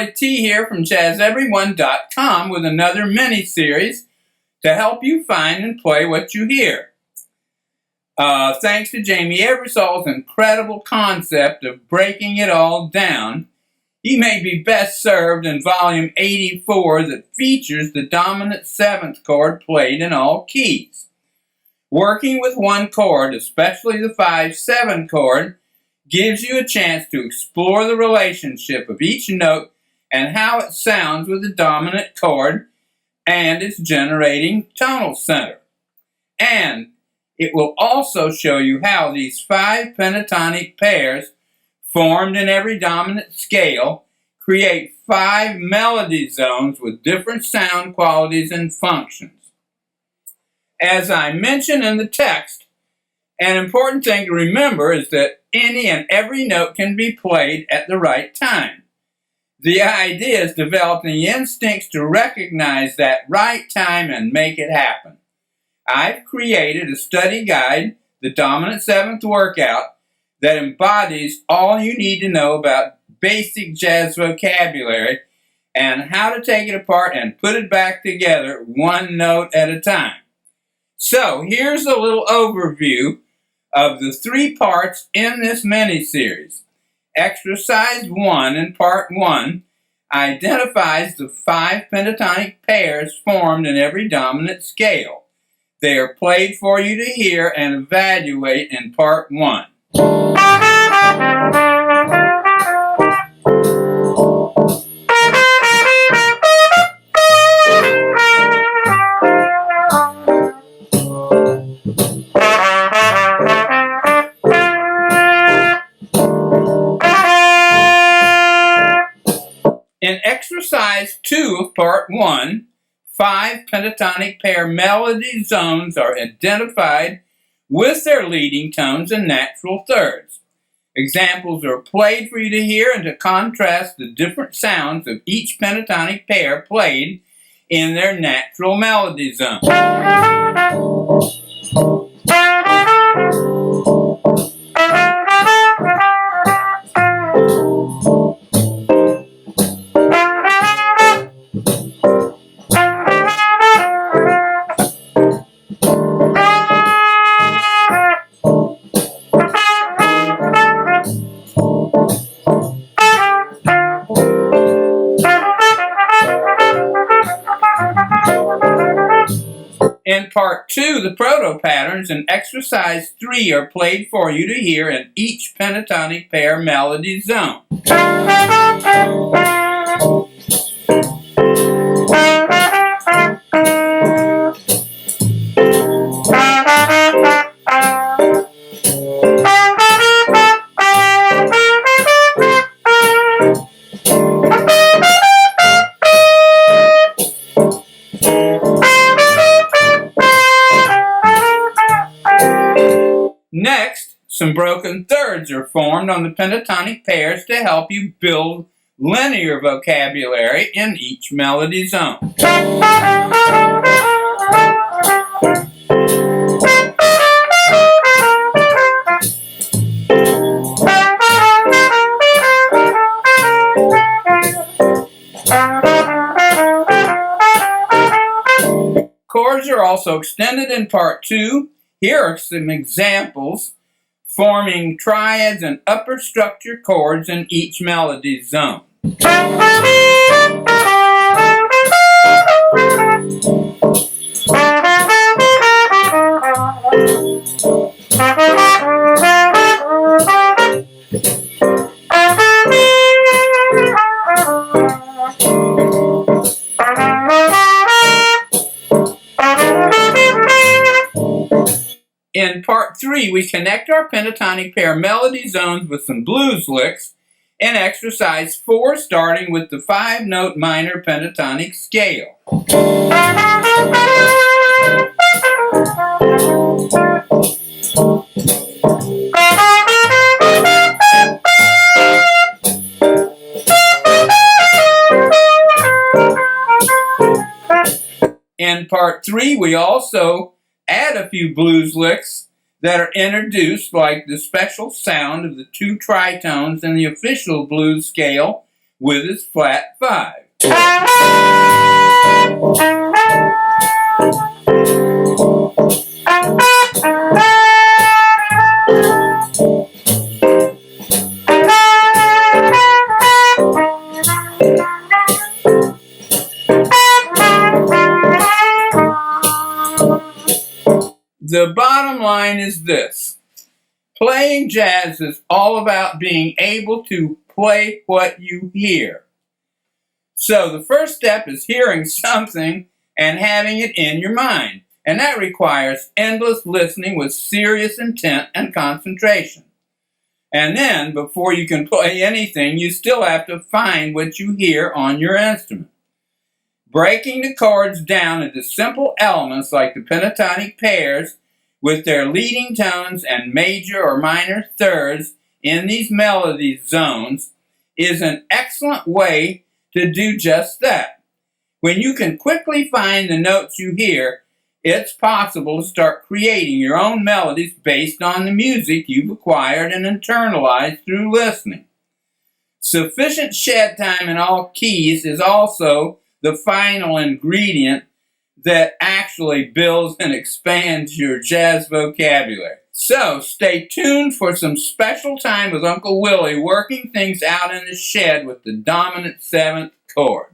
Lloyd T. here from JazzEveryone.com with another mini-series to help you find and play what you hear. Thanks to Jamie Eversol's incredible concept of breaking it all down, he may be best served in volume 84 that features the dominant 7th chord played in all keys. Working with one chord, especially the 5-7 chord, gives you a chance to explore the relationship of each note and how it sounds with the dominant chord and its generating tonal center. And it will also show you how these 5 pentatonic pairs formed in every dominant scale create 5 melody zones with different sound qualities and functions. As I mentioned in the text, an important thing to remember is that any and every note can be played at the right time. The idea is developing the instincts to recognize that right time and make it happen. I've created a study guide, the Dominant 7th Workout, that embodies all you need to know about basic jazz vocabulary and how to take it apart and put it back together one note at a time. So here's a little overview of the 3 parts in this mini-series. Exercise 1 in Part 1 identifies the 5 pentatonic pairs formed in every dominant scale. They are played for you to hear and evaluate in Part 1. In Exercise 2 of Part 1, 5 pentatonic pair melody zones are identified with their leading tones and natural thirds. Examples are played for you to hear and to contrast the different sounds of each pentatonic pair played in their natural melody zone. In Part 2, the proto-patterns in Exercise 3 are played for you to hear in each pentatonic pair melody zone. Next, some broken thirds are formed on the pentatonic pairs to help you build linear vocabulary in each melody zone. Chords are also extended in Part 2. Here are some examples forming triads and upper structure chords in each melody zone. In Part 3, we connect our pentatonic pair melody zones with some blues licks in Exercise 4, starting with the 5-note minor pentatonic scale. In Part 3, we also add a few blues licks that are introduced, like the special sound of the 2 tritones in the official blues scale with his flat 5. The bottom line is this. Playing jazz is all about being able to play what you hear. So the first step is hearing something and having it in your mind. And that requires endless listening with serious intent and concentration. And then, before you can play anything, you still have to find what you hear on your instrument. Breaking the chords down into simple elements like the pentatonic pairs with their leading tones and major or minor thirds in these melody zones is an excellent way to do just that. When you can quickly find the notes you hear, it's possible to start creating your own melodies based on the music you've acquired and internalized through listening. Sufficient shed time in all keys is also the final ingredient that actually builds and expands your jazz vocabulary. So, stay tuned for some special time with Uncle Willie working things out in the shed with the dominant 7th chord.